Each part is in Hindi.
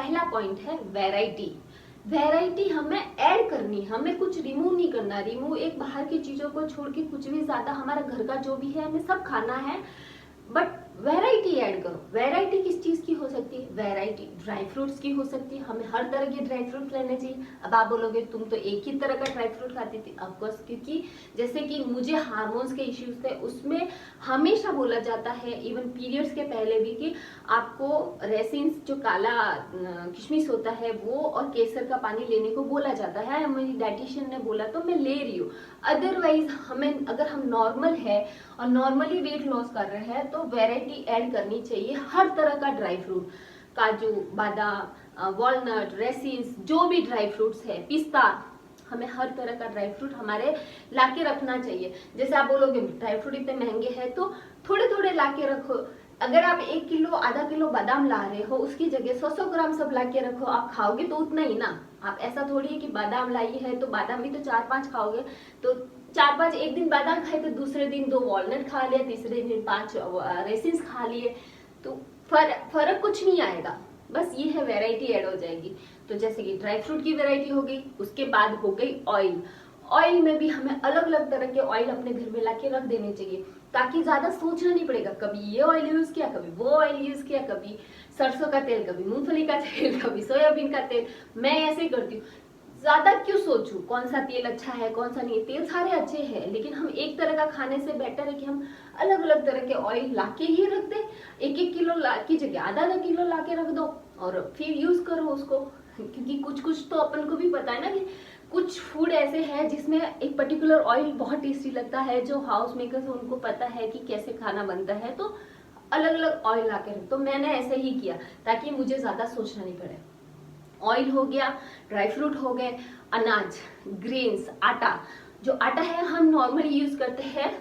पहला पॉइंट है वैरायटी। वैरायटी हमें ऐड करनी, हमें कुछ रिमूव नहीं करना। रिमूव एक बाहर की चीजों को छोड़ के कुछ भी ज्यादा हमारा घर का जो भी है हमें सब खाना है, बट वैरायटी ऐड करो। वैरायटी किस चीज की हो सकती है? वैरायटी ड्राई फ्रूट्स की हो सकती है, हमें हर तरह के ड्राई फ्रूट लेने चाहिए। अब आप बोलोगे तुम तो एक ही तरह का ड्राई फ्रूट खाती थी। ऑफकोर्स, क्योंकि जैसे कि मुझे हार्मोन्स के इश्यूज थे, उसमें हमेशा बोला जाता है इवन पीरियड्स के पहले भी कि आपको रेसिन्स जो काला किशमिश होता है वो और केसर का पानी लेने को बोला जाता है। मेरी डाइटिशियन ने बोला तो मैं ले रही हूँ। अदरवाइज हमें, अगर हम नॉर्मल है और नॉर्मली वेट लॉस कर रहे हैं तो वैरायटी ऐड करनी चाहिए। हर तरह का ड्राई फ्रूट, काजू, बादाम, वॉलनट, रेसिन्स, जो भी ड्राई फ्रूट्स है, पिस्ता, हमें हर तरह का ड्राई फ्रूट हमारे लाके रखना चाहिए। जैसे आप बोलोगे ड्राई फ्रूट इतने महंगे हैं तो थोड़े थोड़े लाके रखो। अगर आप 1 किलो आधा किलो बादाम ला रहे हो, उसकी जगह 100-100 ग्राम सब लाके रखो। आप खाओगे तो उतना ही ना। आप ऐसा थोड़ी है कि बादाम लाई है तो बादाम भी तो 4-5 खाओगे। तो 4-5 एक दिन बादाम खाए तो दूसरे दिन 2 वॉलनट खा लिया, तीसरे दिन 5 रेसिन्स खा लिए, तो फर्क कुछ नहीं आएगा। बस ये है वैरायटी ऐड हो जाएगी। तो जैसे कि ड्राई फ्रूट की वैरायटी हो गई, उसके बाद हो गई ऑयल। ऑयल में भी हमें अलग अलग तरह के ऑयल अपने घर में लाके रख देने चाहिए, ताकि ज्यादा सोचना नहीं पड़ेगा। कभी ये ऑयल यूज किया, कभी वो ऑयल यूज किया, कभी सरसों का तेल, कभी मूंगफली का तेल, कभी सोयाबीन का तेल। मैं ऐसे ही करती हूँ। ज्यादा क्यों सोचूं कौन सा तेल अच्छा है कौन सा नहीं है? तेल सारे अच्छे हैं, लेकिन हम एक तरह का खाने से बेटर है कि हम अलग अलग तरह के ऑयल लाके ही रख दे। 1-1 किलो की जगह आधा-आधा किलो लाके रख दो और फिर यूज करो उसको। क्योंकि कुछ कुछ तो अपन को भी पता है ना कि कुछ फूड ऐसे हैं जिसमें एक पर्टिकुलर ऑयल बहुत टेस्टी लगता है। जो हाउस मेकर्स उनको पता है कि कैसे खाना बनता है, तो अलग अलग ऑयल लाके रख। तो मैंने ऐसे ही किया ताकि मुझे ज्यादा सोचना नहीं पड़े। ऑयल हो गया, ड्राई फ्रूट हो गए, अनाज, ग्रेन्स, आटा। जो आटा है हम नॉर्मली यूज करते हैं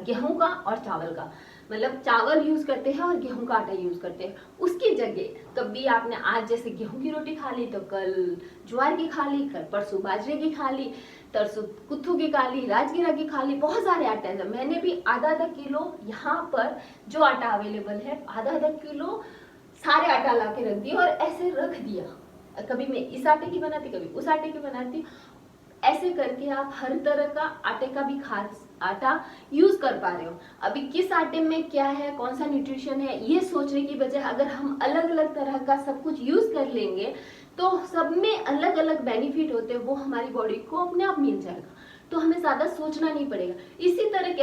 गेहूं का और चावल का, मतलब चावल यूज करते हैं और गेहूं का आटा यूज करते हैं। उसकी जगह कभी आपने आज जैसे गेहूं की रोटी खा ली तो कल ज्वार की खा ली, कल परसों बाजरे की खा ली, तरसों कुत्थू की खा ली, राजगिरा की खा ली। बहुत सारे आटे हैं। मैंने भी आधा-आधा किलो यहाँ पर जो आटा अवेलेबल है, आधा-आधा किलो सारे आटा ला के रख दिया और ऐसे रख दिया। कभी मैं इस आटे की बनाती, कभी उस आटे की बनाती। ऐसे करके आप हर तरह का आटे का भी खास आटा यूज कर पा रहे हो। अभी किस आटे में क्या है, कौन सा न्यूट्रिशन है, ये सोचने की बजाय अगर हम अलग अलग तरह का सब कुछ यूज कर लेंगे तो सब में अलग अलग बेनिफिट होते हैं, वो हमारी बॉडी को अपने आप मिल जाएगा। तो हमें ज्यादा सोचना नहीं पड़ेगा। इसी तरह के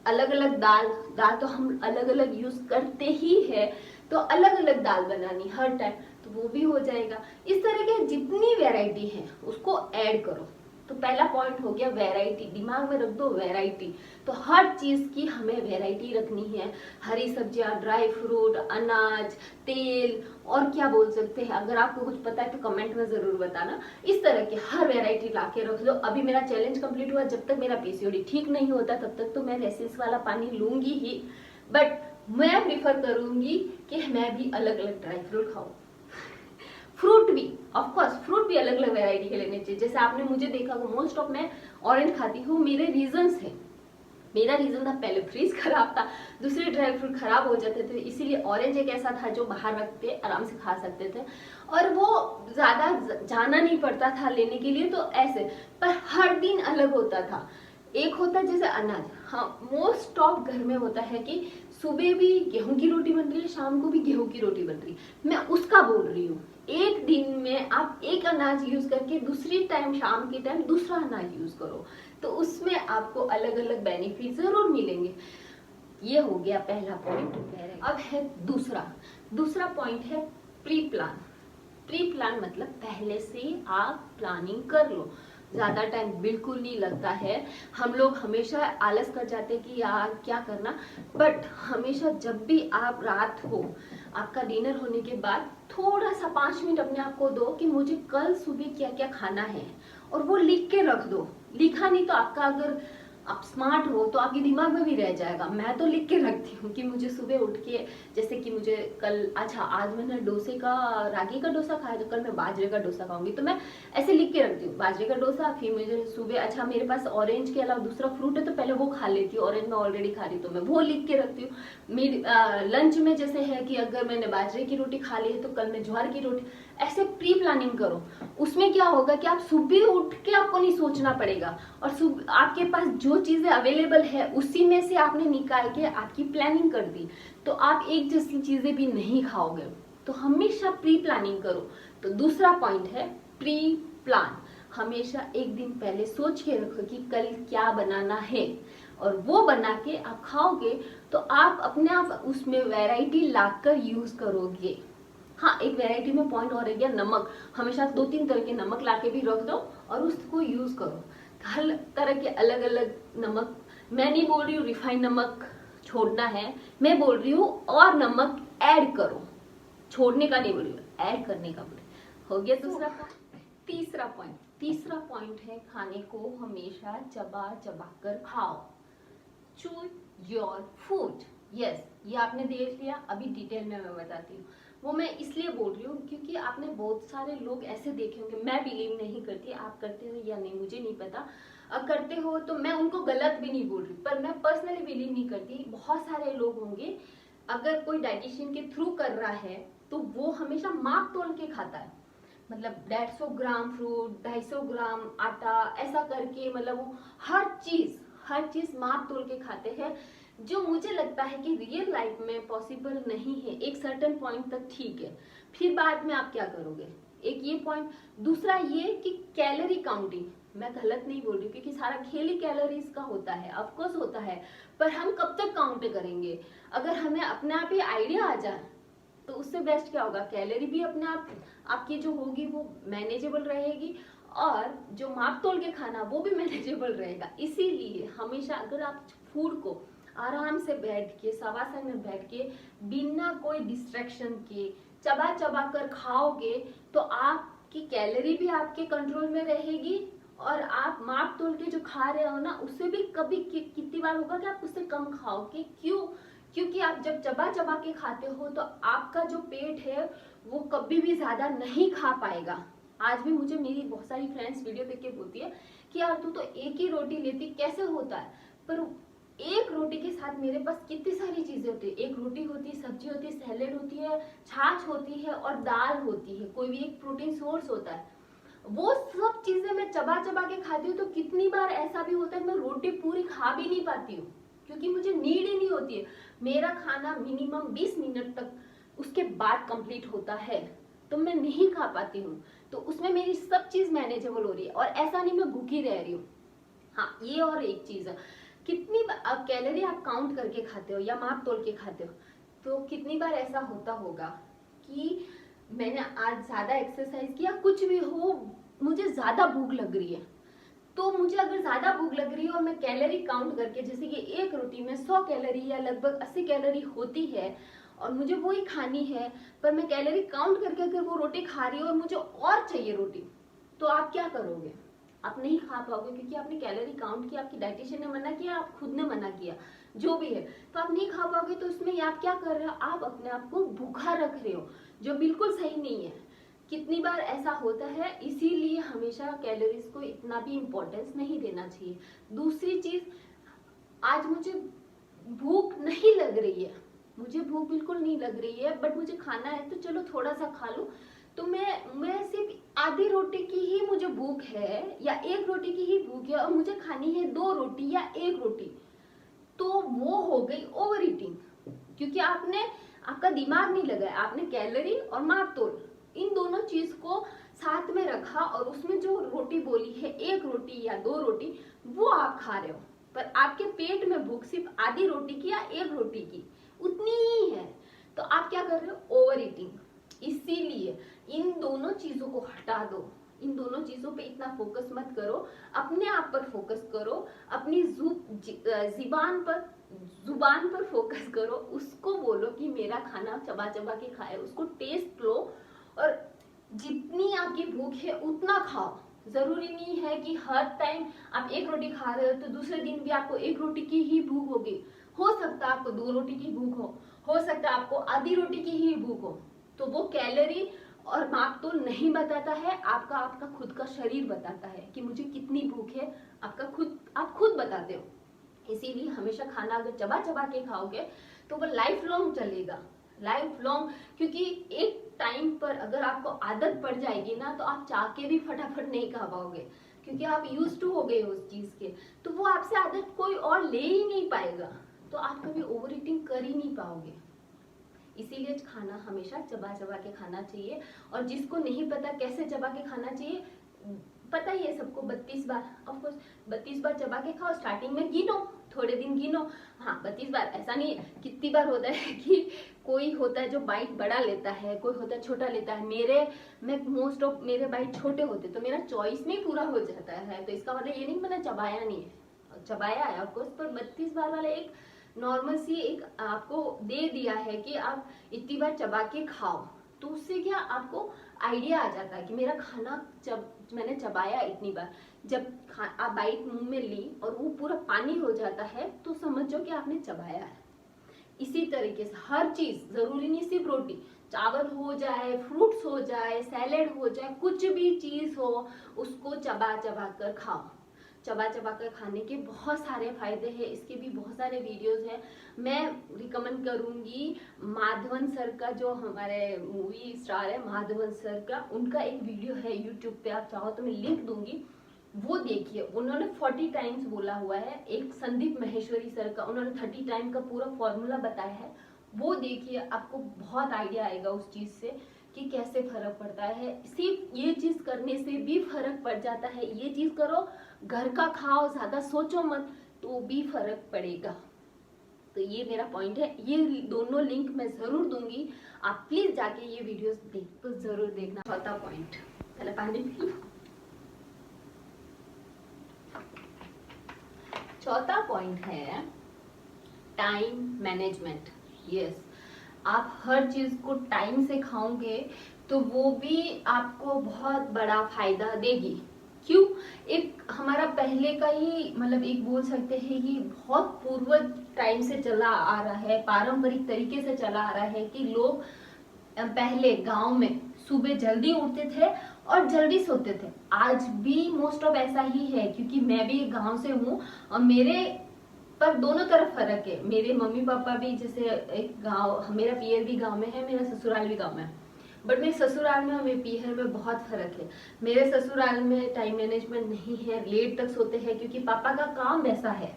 अलग अलग दाल तो हम अलग अलग यूज करते ही है, तो अलग अलग दाल बनानी हर टाइम, तो वो भी हो जाएगा। इस तरह के जितनी वैरायटी है उसको ऐड करो। तो पहला पॉइंट हो गया वैरायटी। दिमाग में रख दो वैरायटी। तो हर चीज की हमें वैरायटी रखनी है। हरी सब्जियां, ड्राई फ्रूट, अनाज, तेल, और क्या बोल सकते हैं। अगर आपको कुछ पता है तो कमेंट में जरूर बताना। इस तरह की हर वैरायटी लाके रख दो। अभी मेरा चैलेंज कंप्लीट हुआ, जब तक मेरा पीसीओडी ठीक नहीं होता तब तक तो मैं रेसिस वाला पानी लूंगी ही, बट मैं प्रिफर करूंगी कि मैं भी अलग अलग ड्राई फ्रूट खाऊं। फ्रूट भी, ऑफ कोर्स फ्रूट भी अलग अलग वैरायटी के लेने चाहिए। जैसे आपने मुझे देखा हो, मोस्ट ऑफ मैं ऑरेंज खाती हूँ। मेरे रीजंस है। मेरा रीजन था, पहले फ्रीज खराब था, दूसरे ड्राई फ्रूट खराब हो जाते थे, इसीलिए ऑरेंज एक ऐसा था जो बाहर रख के आराम से खा सकते थे और वो ज्यादा जाना नहीं पड़ता था लेने के लिए। तो ऐसे, पर हर दिन अलग होता था। एक होता है जैसे अनाज, हाँ मोस्ट ऑफ घर में होता है कि सुबह भी गेहूं की रोटी बन रही है, शाम को भी गेहूं की रोटी बन रही है। मैं उसका बोल रही हूँ। एक दिन में आप एक अनाज यूज करके दूसरी टाइम शाम के टाइम दूसरा अनाज यूज करो, तो उसमें आपको अलग अलग बेनिफिट जरूर मिलेंगे। ये हो गया पहला पॉइंट। अब है दूसरा पॉइंट है प्री प्लान। प्री प्लान मतलब पहले से आप प्लानिंग कर लो। ज्यादा टाइम बिल्कुल नहीं लगता है। हम लोग हमेशा आलस कर जाते हैं कि यार क्या करना, बट हमेशा जब भी आप रात हो, आपका डिनर होने के बाद थोड़ा सा 5 मिनट अपने आप को दो कि मुझे कल सुबह क्या क्या खाना है, और वो लिख के रख दो। लिखा नहीं तो आपका अगर आप स्मार्ट हो तो आपके दिमाग में भी रह जाएगा। मैं तो लिख के रखती हूँ कि मुझे सुबह उठ के, जैसे कि मुझे कल, अच्छा आज मैंने डोसे का, रागी का डोसा खाया, तो कल मैं बाजरे का डोसा खाऊंगी, तो मैं ऐसे लिख के रखती हूँ बाजरे का डोसा। फिर मुझे सुबह, अच्छा मेरे पास ऑरेंज के अलावा दूसरा फ्रूट है तो पहले वो खा लेती हूँ, ऑरेंज मैं ऑलरेडी खा रही, तो मैं वो लिख के रखती हूँ। मेरी लंच में जैसे है कि अगर मैंने बाजरे की रोटी खा ली है तो कल मैं ज्वार की रोटी, ऐसे प्री प्लानिंग करो। उसमें क्या होगा कि आप सुबह उठ के आपको नहीं सोचना पड़ेगा, और आपके पास जो चीजें अवेलेबल है उसी में से आपने निकाल के आपकी प्लानिंग कर दी, तो आप एक जैसी चीजें भी नहीं खाओगे। तो हमेशा प्री प्लानिंग करो। तो दूसरा पॉइंट है प्री प्लान। हमेशा एक दिन पहले सोच के रखो कि कल क्या बनाना है, और वो बना के आप खाओगे तो आप अपने आप उसमें वैरायटी लाकर यूज करोगे। हाँ, एक वैरायटी में पॉइंट और रह गया, नमक। हमेशा 2-3 तरह के नमक लाके भी रख दो और उसको यूज करो। हर तरह के अलग अलग नमक, मैं नहीं बोल रही हूँ रिफाइंड नमक छोड़ना है, मैं बोल रही हूँ और नमक ऐड करो, छोड़ने का नहीं बोल रही हूँ, ऐड करने का बोल। हो गया दूसरा पॉइंट। तीसरा पॉइंट है खाने को हमेशा चबा चबा कर खाओ। चू योर फूड। यस, ये आपने देख लिया, अभी डिटेल में मैं बताती हूँ। वो मैं इसलिए बोल रही हूँ क्योंकि आपने बहुत सारे लोग ऐसे देखे होंगे, मैं बिलीव नहीं करती, आप करते हो या नहीं मुझे नहीं पता, अगर करते हो तो मैं उनको गलत भी नहीं बोल रही, पर मैं पर्सनली बिलीव नहीं करती। बहुत सारे लोग होंगे, अगर कोई डाइटिशियन के थ्रू कर रहा है तो वो हमेशा माप तोल के खाता है, मतलब 150 ग्राम फ्रूट, 250 ग्राम आटा, ऐसा करके, मतलब वो हर चीज माप तोल के खाते हैं, जो मुझे लगता है कि रियल लाइफ में पॉसिबल नहीं है। एक सर्टेन पॉइंट तक ठीक है, फिर बाद में आप क्या करोगे, एक ये पॉइंट। दूसरा ये कि कैलोरी काउंटिंग, मैं गलत नहीं बोल रही क्योंकि सारा खेल ही कैलोरीज का होता है, ऑफकोर्स होता है, पर हम कब तक काउंट करेंगे। अगर हमें अपने आप ही आइडिया आ जाए तो उससे बेस्ट क्या होगा, कैलोरी भी अपने आप आपकी जो होगी वो मैनेजेबल रहेगी, और जो माप तोल के खाना वो भी मैनेजेबल रहेगा। इसीलिए हमेशा अगर आप फूड को आराम से बैठ के, शवासन में बैठ के, बिना कोई डिस्ट्रैक्शन के चबा चबा कर खाओगे तो आपकी कैलोरी भी आपके कंट्रोल में रहेगी, और आप माप तोल के जो खा रहे हो ना उससे भी कभी कितनी बार होगा कि आप उससे कम खाओगे। क्यों? क्योंकि आप जब चबा चबा के खाते हो तो आपका जो पेट है वो कभी भी ज्यादा नहीं खा पाएगा। आज भी मुझे मेरी बहुत सारी फ्रेंड्स वीडियो देख के बोलती है कि यार तू तो एक ही रोटी लेती, कैसे होता है? पर एक रोटी के साथ मेरे पास कितनी सारी चीजें होती है, एक रोटी होती है, सब्जी होती है, सैलेड होती है, छाछ होती है और दाल होती है, कोई भी एक प्रोटीन सोर्स होता है। वो सब चीजें मैं चबा चबा के खाती हूँ, तो कितनी बार ऐसा भी होता है मैं रोटी पूरी खा भी नहीं पाती हूँ क्योंकि मुझे नीड ही नहीं होती है। मेरा खाना मिनिमम 20 मिनट तक उसके बाद कंप्लीट होता है, तो मैं नहीं खा पाती हूँ, तो उसमें मेरी सब चीज मैनेजेबल हो रही है, और ऐसा नहीं मैं भूखी रह रही हूँ। हाँ, ये और एक चीज है, कितनी कैलोरी आप काउंट करके खाते हो या माप तोल के खाते हो, तो कितनी बार ऐसा होता होगा कि मैंने आज ज्यादा एक्सरसाइज किया, कुछ भी हो, मुझे ज्यादा भूख लग रही है, तो मुझे अगर ज्यादा भूख लग रही है और मैं कैलोरी काउंट करके, जैसे कि एक रोटी में 100 कैलोरी या लगभग 80 कैलोरी होती है और मुझे वो ही खानी है, पर मैं कैलोरी काउंट करके अगर वो रोटी खा रही हूँ और मुझे और चाहिए रोटी, तो आप क्या करोगे? आप नहीं खा पाओगे क्योंकि आपने कैलोरी काउंट किया, आपकी डाइटिशियन ने मना किया, आप खुद ने मना किया, जो भी है, तो आप नहीं खा पाओगे। तो इसमें आप क्या कर रहे हो, आप अपने आप को भूखा रख रहे हो, जो बिल्कुल सही नहीं है। कितनी बार ऐसा होता है, इसीलिए हमेशा कैलोरीज को इतना भी इम्पोर्टेंस नहीं देना चाहिए। दूसरी चीज, आज मुझे भूख नहीं लग रही है, मुझे भूख बिल्कुल नहीं लग रही है, बट मुझे खाना है तो चलो थोड़ा सा खा लूं, तो मैं सिर्फ आधी रोटी की ही मुझे भूख है या एक रोटी की ही भूख है और मुझे खानी है 2 रोटी या 1 रोटी, तो वो हो गई ओवर ईटिंग, क्योंकि आपका दिमाग नहीं लगाया, आपने कैलोरी और माप तोल इन दोनों चीज को साथ में रखा, और उसमें जो रोटी बोली है 1 रोटी या 2 रोटी वो आप खा रहे हो, पर आपके पेट में भूख सिर्फ आधी रोटी की या 1 रोटी की उतनी ही है, तो आप क्या कर रहे हो, ओवर ईटिंग। इसीलिए इन दोनों चीजों को हटा दो, इन दोनों चीजों पे इतना फोकस मत करो, अपने आप पर फोकस करो, अपनी जुबान पर फोकस करो, उसको बोलो कि मेरा खाना चबा चबा के खाए, उसको टेस्ट लो, और जितनी आपकी भूख है उतना खाओ, जरूरी नहीं है कि हर टाइम आप एक रोटी खा रहे हो तो दूसरे दिन भी आपको एक रोटी की ही भूख होगी। हो सकता है आपको 2 रोटी की भूख हो सकता है आपको आधी रोटी की ही भूख हो। तो वो कैलोरी और माप तो नहीं बताता है, आपका आपका खुद का शरीर बताता है कि मुझे कितनी भूख है। आप खुद बताते हो। इसीलिए हमेशा खाना अगर चबा चबा के खाओगे तो वो लाइफ लॉन्ग चलेगा, लाइफ लॉन्ग। क्योंकि एक टाइम पर अगर आपको आदत पड़ जाएगी ना तो आप चाह के भी फटाफट नहीं खा पाओगे, क्योंकि आप यूज टू हो गए हो उस चीज के। तो वो आपसे आदत कोई और ले ही नहीं पाएगा, तो आप कभी ओवर ईटिंग कर ही नहीं पाओगे। इसीलिए खाना हमेशा चबा चबा के खाना चाहिए। और जिसको नहीं पता कैसे चबा के खाना चाहिए, पता ही है सबको, 32 बार। ऑफकोर्स 32 बार चबा के खाओ, स्टार्टिंग में गिनो, थोड़े दिन गिनो। हाँ 32 बार ऐसा नहीं है, कितनी बार होता है कि कोई होता है जो बाइट बड़ा लेता है, कोई होता है छोटा लेता है। मैं मोस्ट ऑफ मेरे बाइट छोटे होते तो मेरा चॉइस में पूरा हो जाता है। तो इसका मतलब ये नहीं मैंने चबाया नहीं है, चबाया है ऑफकोर्स, पर 32 बार वाले एक नॉर्मल सी एक आपको दे दिया है कि आप इतनी बार चबा के खाओ। तो उससे क्या आपको आइडिया आ जाता है कि मेरा खाना मैंने चबाया इतनी बार। जब आप बाइट मुंह में ली और वो पूरा पानी हो जाता है तो समझो कि आपने चबाया है। इसी तरीके से हर चीज, जरूरी नहीं सिर्फ रोटी, चावल हो जाए, फ्रूट्स हो जाए, सैलेड हो जाए, कुछ भी चीज हो, उसको चबा चबा कर खाओ। चबा चबा कर खाने के बहुत सारे फायदे हैं, इसके भी बहुत सारे वीडियोस हैं। मैं रिकमेंड करूंगी माधवन सर का, जो हमारे मूवी स्टार है माधवन सर का, उनका एक वीडियो है यूट्यूब पे, आप चाहो तो मैं लिंक दूंगी, वो देखिए। उन्होंने 40 टाइम्स बोला हुआ है। एक संदीप महेश्वरी सर का, उन्होंने 30 टाइम का पूरा फॉर्मूला बताया है, वो देखिए। आपको बहुत आइडिया आएगा उस चीज से कि कैसे फर्क पड़ता है। सिर्फ ये चीज करने से भी फर्क पड़ जाता है। ये चीज करो, घर का खाओ, ज्यादा सोचो मत, तो भी फर्क पड़ेगा। तो ये मेरा पॉइंट है। ये दोनों लिंक मैं जरूर दूंगी, आप प्लीज जाके ये वीडियोस तो जरूर देखना। चौथा पॉइंट, पहले पानी पी लो। चौथा पॉइंट है टाइम मैनेजमेंट। यस, आप हर चीज को टाइम से खाओगे तो वो भी आपको बहुत बड़ा फायदा देगी। क्यों? एक हमारा पहले का ही मतलब एक बोल सकते हैं कि बहुत पूर्वज टाइम से चला आ रहा है, पारंपरिक तरीके से चला आ रहा है कि लोग पहले गांव में सुबह जल्दी उठते थे और जल्दी सोते थे। आज भी मोस्ट ऑफ ऐसा ही है, क्योंकि मैं भी गांव से हूँ और मेरे पर दोनों तरफ फर्क है। मेरे मम्मी पापा भी, जैसे एक गांव, मेरा पियर भी गांव में है, मेरा ससुराल भी गांव में है, बट मेरे ससुराल में और मेरे पियर में बहुत फर्क है। मेरे ससुराल में टाइम मैनेजमेंट नहीं है, लेट तक सोते हैं क्योंकि पापा का काम वैसा है।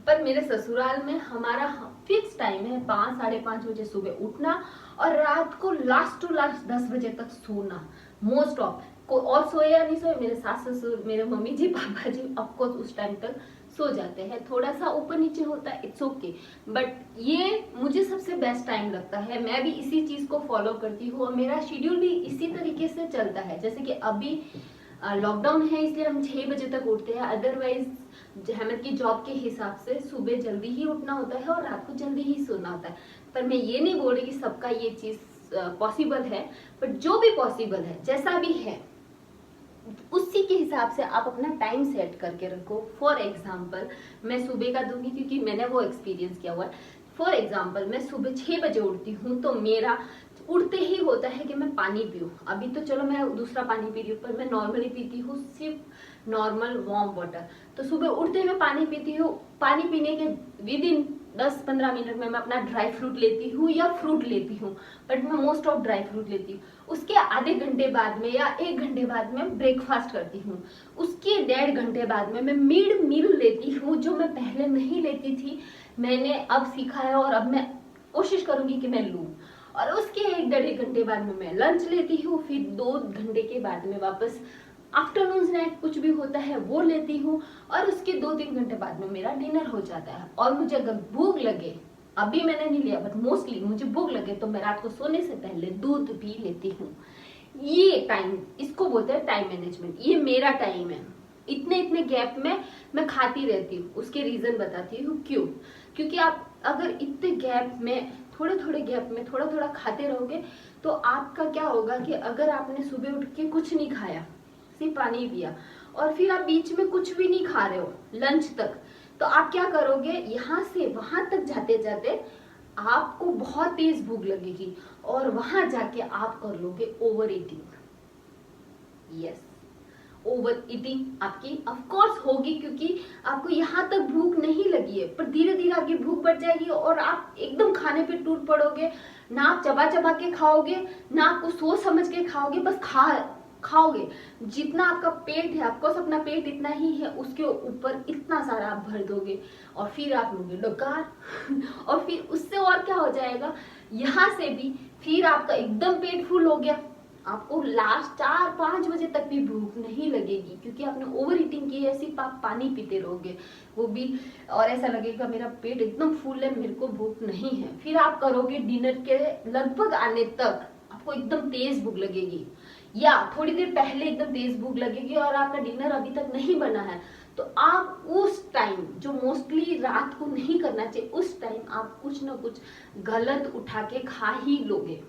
पर मेरे ससुराल में हमारा फिक्स टाइम है 5 साढ़े 5 बजे सुबह उठना और रात को लास्ट टू लास्ट 10 बजे तक सोना। मोस्ट ऑफ को और सोए या नहीं सोए, मेरे सास ससुर, मेरे मम्मी जी, पापा जी ऑफकोर्स उस टाइम तक सो जाते हैं। थोड़ा सा ऊपर नीचे होता है, इट्स ओके, बट ये मुझे सबसे बेस्ट टाइम लगता है। मैं भी इसी चीज को फॉलो करती हूँ और मेरा शेड्यूल भी इसी तरीके से चलता है। जैसे कि अभी लॉकडाउन है इसलिए हम 6 बजे तक उठते हैं, अदरवाइज अहमद की जॉब के हिसाब से सुबह जल्दी ही उठना होता है और रात को जल्दी ही सोना होता है। पर मैं ये नहीं बोल रही कि सबका ये चीज पॉसिबल है, बट जो भी पॉसिबल है, जैसा भी है, उसी के हिसाब से आप अपना टाइम सेट करके रखो। फॉर एग्जाम्पल मैं सुबह का दूंगी क्योंकि मैंने वो एक्सपीरियंस किया हुआ है। फॉर एग्जाम्पल मैं सुबह 6 बजे उठती हूँ तो मेरा उठते ही होता है कि मैं पानी पीऊँ। अभी तो चलो मैं दूसरा पानी पी रही हूँ, पर मैं नॉर्मली पीती हूँ सिर्फ नॉर्मल वार्म वाटर। तो सुबह उठते हुए पानी पीती हूँ। पानी पीने के विद इन 10-15 मिनट में मैं अपना ड्राई फ्रूट लेती हूँ या फ्रूट लेती हूँ, बट मैं मोस्ट ऑफ ड्राई फ्रूट लेती हूँ। उसके आधे घंटे बाद में या 1 घंटे बाद में ब्रेकफास्ट करती हूँ। उसके 1.5 घंटे बाद में मैं मिड मील लेती हूँ, जो मैं पहले नहीं लेती थी। मैंने अब सीखा है और अब मैं कोशिश करूंगी कि मैं लूँ। और उसके 1-1.5 घंटे बाद में मैं लंच लेती हूँ। फिर 2 घंटे के बाद में वापस आफ्टरनून स्नैक कुछ भी होता है वो लेती हूँ। और उसके 2-3 घंटे बाद में मेरा डिनर हो जाता है। और मुझे अगर भूख लगे, अभी मैंने नहीं लिया बट मोस्टली मुझे भूख लगे तो मैं रात को सोने से पहले दूध पी लेती हूँ। ये टाइम, इसको बोलते हैं टाइम मैनेजमेंट। ये मेरा टाइम है। इतने इतने गैप में मैं खाती रहती हूँ। उसके रीजन बताती हूँ क्यों। क्योंकि आप अगर इतने गैप में, थोड़े थोड़े गैप में थोड़ा थोड़ा खाते रहोगे तो आपका क्या होगा कि अगर आपने सुबह उठ के कुछ नहीं खाया, सिर्फ पानी पिया और फिर आप बीच में कुछ भी नहीं खा रहे हो लंच तक, तो आप क्या करोगे, यहाँ से वहां तक जाते जाते आपको बहुत तेज भूख लगेगी और वहां जाके आप कर लोगे over eating. Yes, over eating आपकी ऑफ कोर्स होगी क्योंकि आपको यहाँ तक भूख नहीं लगी है, पर धीरे धीरे आपकी भूख बढ़ जाएगी और आप एकदम खाने पे टूट पड़ोगे। ना आप चबा चबा के खाओगे, ना आपको सोच समझ के खाओगे, बस खाओगे। जितना आपका पेट है, आपको अपना पेट इतना ही है, उसके ऊपर इतना सारा आप भर दोगे और फिर आप लोगे डकार और फिर उससे और क्या हो जाएगा, यहाँ से भी फिर आपका एकदम पेट फुल हो गया, आपको लास्ट 4-5 बजे तक भी भूख नहीं लगेगी क्योंकि आपने ओवर ईटिंग की है। सिर्फ आप पानी पीते रहोगे वो भी, और ऐसा लगेगा मेरा पेट एकदम फुल है, मेरे को भूख नहीं है। फिर आप करोगे डिनर के लगभग आने तक आपको एकदम तेज भूख लगेगी, या थोड़ी देर पहले एकदम तेज भूख लगेगी और आपका डिनर अभी तक नहीं बना है, तो आप उस टाइम, जो मोस्टली रात को नहीं करना चाहिए, उस टाइम आप कुछ ना कुछ गलत उठा के खा ही लोगे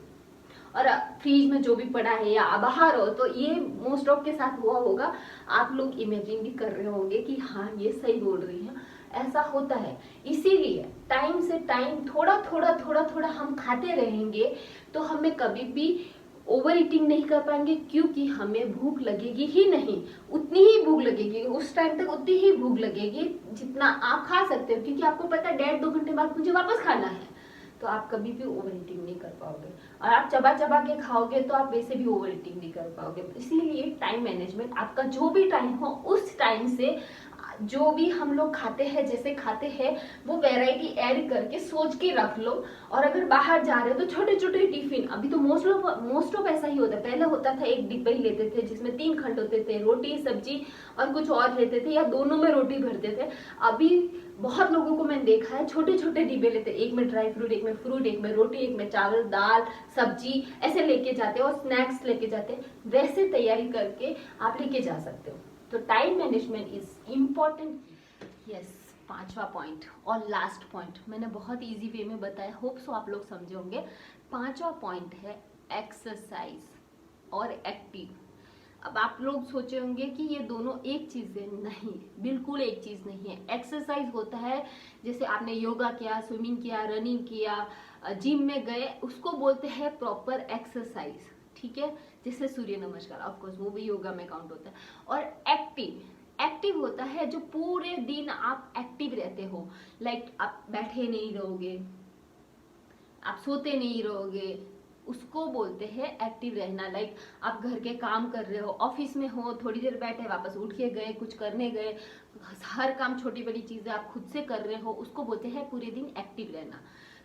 और फ्रीज में जो भी पड़ा है या बाहर हो, तो ये मोस्ट ऑफ के साथ हुआ होगा। आप लोग इमेजिन भी कर रहे होंगे कि हाँ ये सही बोल रही है, ऐसा होता है। इसीलिए टाइम से टाइम थोड़ा थोड़ा थोड़ा थोड़ा हम खाते रहेंगे तो हमें कभी भी ओवर ईटिंग नहीं कर पाएंगे, क्योंकि हमें भूख लगेगी ही नहीं, उतनी ही भूख लगेगी, उस टाइम तक उतनी ही भूख लगेगी जितना आप खा सकते हो, क्योंकि आपको पता है 1.5-2 घंटे बाद मुझे वापस खाना है, तो आप कभी भी ओवर ईटिंग नहीं कर पाओगे। और आप चबा चबा के खाओगे तो आप वैसे भी ओवर ईटिंग नहीं कर पाओगे। इसीलिए टाइम मैनेजमेंट, आपका जो भी टाइम हो उस टाइम से जो भी हम लोग खाते हैं, जैसे खाते हैं वो वैरायटी ऐड करके सोच के रख लो। और अगर बाहर जा रहे हो तो छोटे छोटे टिफिन, अभी तो मोस्ट ऑफ ऐसा ही होता है, पहले होता था एक डिब्बे ही लेते थे जिसमें 3 खंड होते थे, रोटी सब्जी और कुछ और लेते थे, या दोनों में रोटी भरते थे। अभी बहुत लोगों को मैंने देखा है छोटे छोटे डिब्बे लेते, एक में ड्राई फ्रूट, एक में फ्रूट, एक में रोटी, एक में चावल दाल सब्जी, ऐसे लेके जाते हैं और स्नैक्स लेके जाते हैं। वैसे तैयारी करके आप लेके जा सकते हो। तो time management is important. Yes, 5वां पॉइंट और लास्ट पॉइंट मैंने बहुत इजी वे में बताया, होप सो आप लोग समझे होंगे। 5वां पॉइंट है एक्सरसाइज और एक्टिव। अब आप लोग सोचे होंगे कि ये दोनों एक चीज है, नहीं, बिल्कुल एक चीज नहीं है। एक्सरसाइज होता है जैसे आपने योगा किया, स्विमिंग किया, रनिंग किया, जिम में गए, उसको बोलते हैं प्रॉपर एक्सरसाइज, ठीक है। जैसे सूर्य नमस्कार, ऑफ कोर्स वो भी योगा में काउंट होता है। और एक्टिव होता है जो पूरे दिन आप एक्टिव रहते हो, लाइक आप बैठे नहीं रहोगे, आप सोते नहीं रहोगे, उसको बोलते हैं एक्टिव रहना। लाइक आप घर के काम कर रहे हो, ऑफिस में हो, थोड़ी देर बैठे वापस उठ के गए, कुछ करने गए, हर काम छोटी बड़ी चीजें आप खुद से कर रहे हो, उसको बोलते हैं पूरे दिन एक्टिव रहना।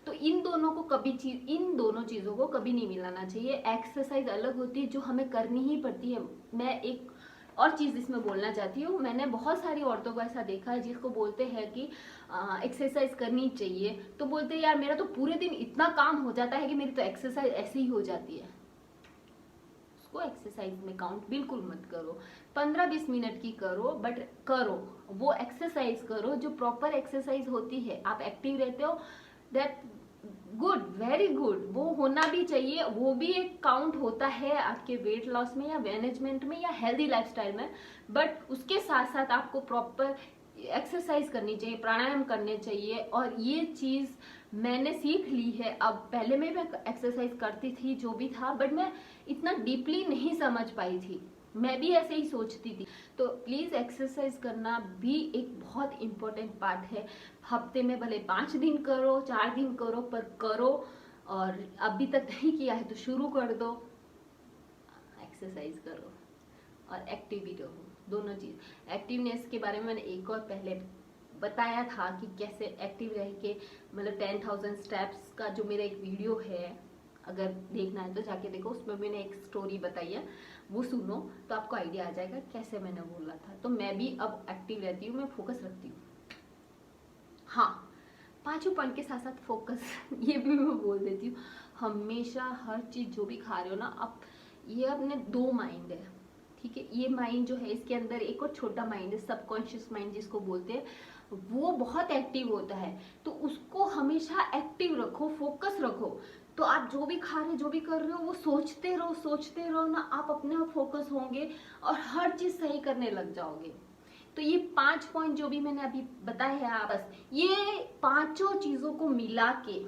तो इन दोनों चीजों को कभी नहीं मिलाना चाहिए। एक्सरसाइज अलग होती है जो हमें करनी ही पड़ती है। मैं एक और चीज इसमें बोलना चाहती हूँ, मैंने बहुत सारी औरतों को ऐसा देखा है जिसको बोलते हैं कि एक्सरसाइज करनी चाहिए, तो बोलते हैं यार मेरा तो पूरे दिन इतना काम हो जाता है कि मेरी तो एक्सरसाइज ऐसे ही हो जाती है। उसको एक्सरसाइज में काउंट बिल्कुल मत करो। 15-20 मिनट की करो, बट करो, वो एक्सरसाइज करो जो प्रॉपर एक्सरसाइज होती है। आप एक्टिव रहते हो, दैट गुड, वेरी गुड, वो होना भी चाहिए, वो भी एक काउंट होता है आपके वेट लॉस में या मैनेजमेंट में या हेल्दी लाइफस्टाइल में। बट उसके साथ साथ आपको प्रॉपर एक्सरसाइज करनी चाहिए, प्राणायाम करने चाहिए। और ये चीज मैंने सीख ली है। अब पहले मैं एक्सरसाइज करती थी जो भी था, बट मैं इतना डीपली नहीं समझ पाई थी, मैं भी ऐसे ही सोचती थी। तो प्लीज एक्सरसाइज करना भी एक बहुत इंपॉर्टेंट पार्ट है। हफ्ते में भले 5 दिन करो, 4 दिन करो, पर करो। और अभी तक नहीं किया है तो शुरू कर दो, एक्सरसाइज करो और एक्टिव भी रहो, दोनों चीज। एक्टिवनेस के बारे में मैंने एक और पहले बताया था कि कैसे एक्टिव रह के, मतलब 10,000 स्टेप्स का जो मेरा एक वीडियो है, अगर देखना है तो जाके देखो, उसमें मैंने एक स्टोरी बताई है, वो सुनो तो आपको आइडिया आ जाएगा कैसे मैंने बोला था। तो मैं भी अब एक्टिव रहती हूँ, मैं फोकस रखती हूँ। हाँ, 5 पॉइंट के साथ साथ फोकस ये भी मैं बोल देती हूँ। हमेशा हर चीज जो भी खा रहे हो ना आप, ये अपने 2 माइंड है, ठीक है। ये माइंड जो है, इसके अंदर एक और छोटा माइंड है, सबकॉन्शियस माइंड जिसको बोलते हैं, वो बहुत एक्टिव होता है। तो उसको हमेशा एक्टिव रखो, फोकस रखो, तो आप जो भी खा रहे हो, जो भी कर रहे हो, वो सोचते रहो ना, आप अपने आप फोकस होंगे और हर चीज सही करने लग जाओगे। तो ये 5 पॉइंट जो भी मैंने अभी बताए हैं, आप बस ये पांचों चीजों को मिला के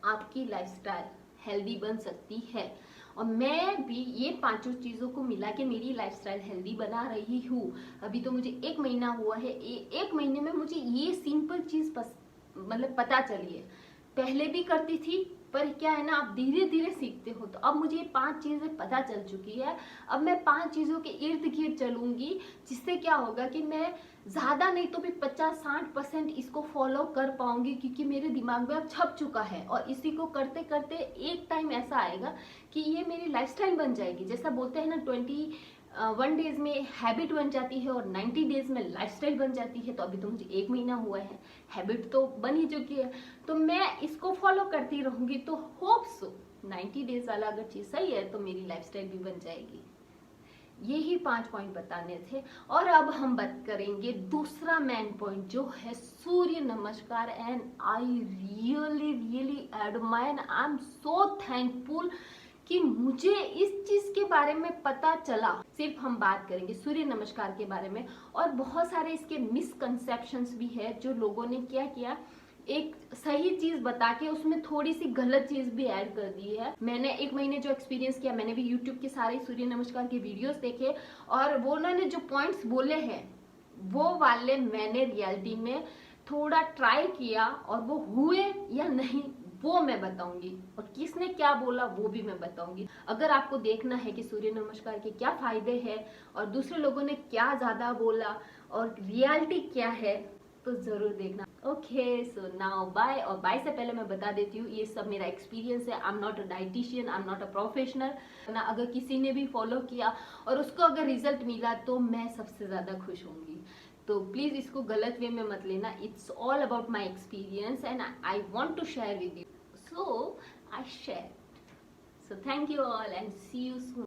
आपकी लाइफस्टाइल हेल्दी बन सकती है। और मैं भी ये पांचों चीजों को मिला के मेरी लाइफस्टाइल हेल्दी बना रही हूँ। अभी तो मुझे 1 महीना हुआ है, 1 महीने में मुझे ये सिंपल चीज मतलब पता चली है। पहले भी करती थी, पर क्या है ना, आप धीरे धीरे सीखते हो। तो अब मुझे ये 5 चीजें पता चल चुकी है। अब मैं 5 चीजों के इर्द गिर्द चलूंगी, जिससे क्या होगा कि मैं ज्यादा नहीं तो भी 50-60% इसको फॉलो कर पाऊंगी, क्योंकि मेरे दिमाग में अब छप चुका है। और इसी को करते करते एक टाइम ऐसा आएगा कि ये मेरी लाइफस्टाइल बन जाएगी। जैसा बोलते हैं ना, 21 डेज में हैबिट बन जाती है और 90 डेज में लाइफस्टाइल बन जाती है। तो अभी तो मुझे 1 महीना हुआ है, हैबिट तो बन ही चुकी है। तो मैं इसको फॉलो करती रहूंगी, तो होप सो 90 डेज वाला अगर चीज सही है तो मेरी लाइफस्टाइल भी बन जाएगी। यही 5 पॉइंट बताने थे। और अब हम बात करेंगे दूसरा मेन पॉइंट, जो है सूर्य नमस्कार। And I really admire, I am so thankful कि मुझे इस चीज के बारे में पता चला। सिर्फ हम बात करेंगे सूर्य नमस्कार के बारे में, और बहुत सारे इसके मिसकंसेप्शंस भी है। जो लोगों ने क्या किया, एक सही चीज बता के उसमें थोड़ी सी गलत चीज भी ऐड कर दी है। मैंने 1 महीने जो एक्सपीरियंस किया, मैंने भी YouTube के सारे सूर्य नमस्कार के वीडियोस देखे, और वो उन्होंने जो पॉइंट्स बोले हैं वो वाले मैंने रियलिटी में थोड़ा ट्राई किया, और वो हुए या नहीं वो मैं बताऊंगी, और किसने क्या बोला वो भी मैं बताऊंगी। अगर आपको देखना है कि सूर्य नमस्कार के क्या फायदे हैं और दूसरे लोगों ने क्या ज्यादा बोला और रियलिटी क्या है, तो जरूर देखना। Okay, so now bye. और बाय से पहले मैं बता देती हूँ, ये सब मेरा एक्सपीरियंस है। I am not a dietitian, I am not a professional ना। अगर किसी ने भी फॉलो किया और उसको अगर रिजल्ट मिला तो मैं सबसे ज्यादा खुश होंगी। तो प्लीज इसको गलत वे में मत लेना। It's all about my experience and I want to share with you, so I shared. So thank you all and see you soon.